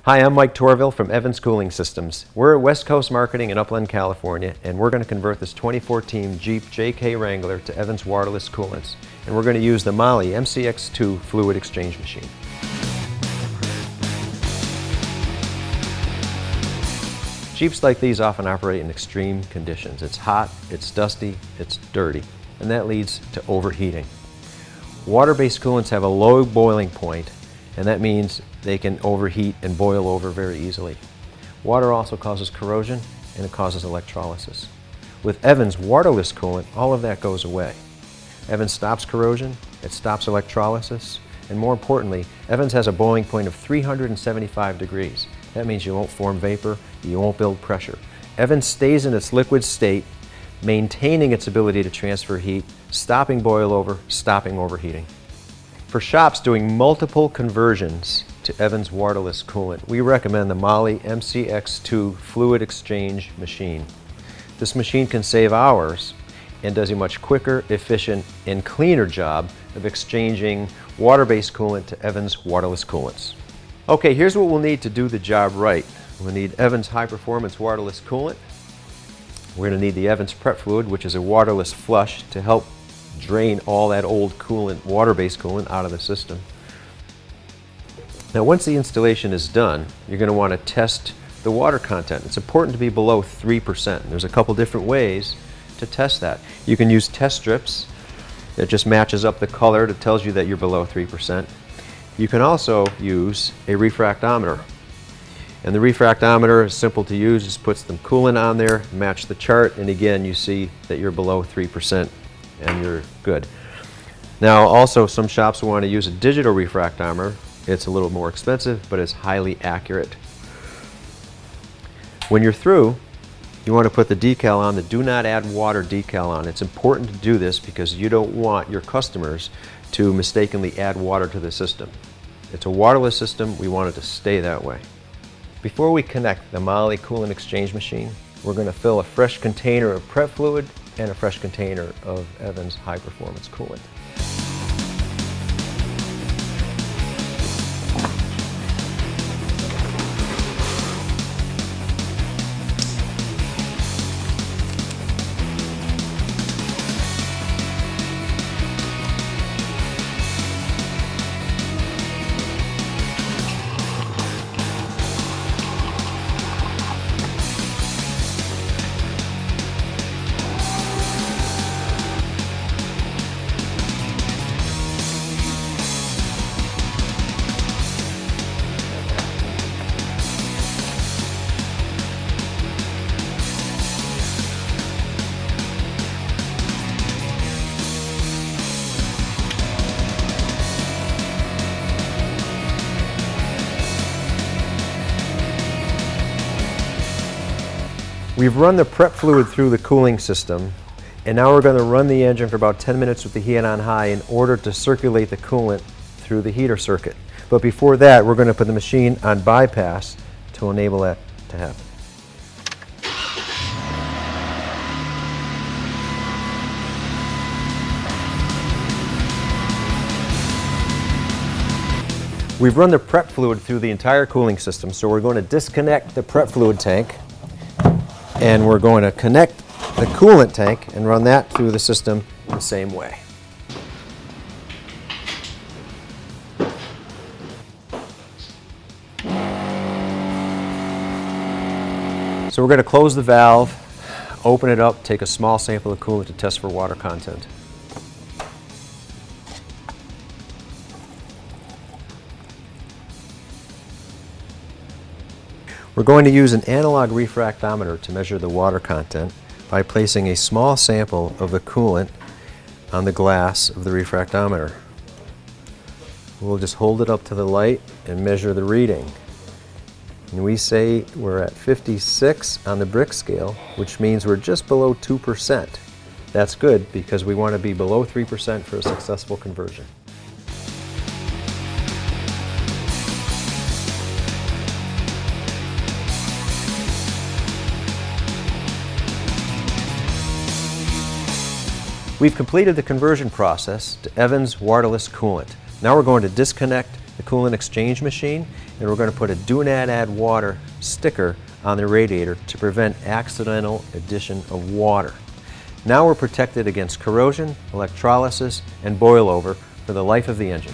Hi, I'm Mike Torville from Evans Cooling Systems. We're at West Coast Marketing in Upland, California, and we're going to convert this 2014 Jeep JK Wrangler to Evans waterless coolants. And we're going to use the Mahle MCX fluid exchange machine. Jeeps like these often operate in extreme conditions. It's hot, it's dusty, it's dirty, and that leads to overheating. Water-based coolants have a low boiling point, and that means they can overheat and boil over very easily. Water also causes corrosion and it causes electrolysis. With Evans waterless coolant, all of that goes away. Evans stops corrosion, it stops electrolysis, and more importantly, Evans has a boiling point of 375 degrees. That means you won't form vapor, you won't build pressure. Evans stays in its liquid state, maintaining its ability to transfer heat, stopping boil over, stopping overheating. For shops doing multiple conversions to Evans waterless coolant, we recommend the Mahle MCX fluid exchange machine. This machine can save hours and does a much quicker, efficient, and cleaner job of exchanging water-based coolant to Evans waterless coolants. Okay, here's what we'll need to do the job right. We'll need Evans high-performance waterless coolant. We're going to need the Evans prep fluid, which is a waterless flush to help drain all that old coolant, water-based coolant, out of the system. Now, once the installation is done, you're going to want to test the water content. It's important to be below 3%. There's a couple different ways to test that. You can use test strips that just matches up the color that tells you that you're below 3%. You can also use a refractometer. And the refractometer is simple to use, just put some coolant on there, match the chart, and again you see that you're below 3% and you're good. Now also some shops will want to use a digital refractometer. It's a little more expensive, but it's highly accurate. When you're through, you want to put the decal on, the do not add water decal on. It's important to do this because you don't want your customers to mistakenly add water to the system. It's a waterless system, we want it to stay that way. Before we connect the Mahle coolant exchange machine, we're going to fill a fresh container of prep fluid and a fresh container of Evans high performance coolant. We've run the prep fluid through the cooling system, and now we're going to run the engine for about 10 minutes with the heat on high in order to circulate the coolant through the heater circuit. But before that, we're going to put the machine on bypass to enable that to happen. We've run the prep fluid through the entire cooling system, so we're going to disconnect the prep fluid tank and we're going to connect the coolant tank and run that through the system the same way. So we're going to close the valve, open it up, take a small sample of coolant to test for water content. We're going to use an analog refractometer to measure the water content by placing a small sample of the coolant on the glass of the refractometer. We'll just hold it up to the light and measure the reading. And we say we're at 56 on the brick scale, which means we're just below 2%. That's good because we want to be below 3% for a successful conversion. We've completed the conversion process to Evans waterless coolant. Now we're going to disconnect the coolant exchange machine and we're going to put a Do Not Add Water sticker on the radiator to prevent accidental addition of water. Now we're protected against corrosion, electrolysis, and boil over for the life of the engine.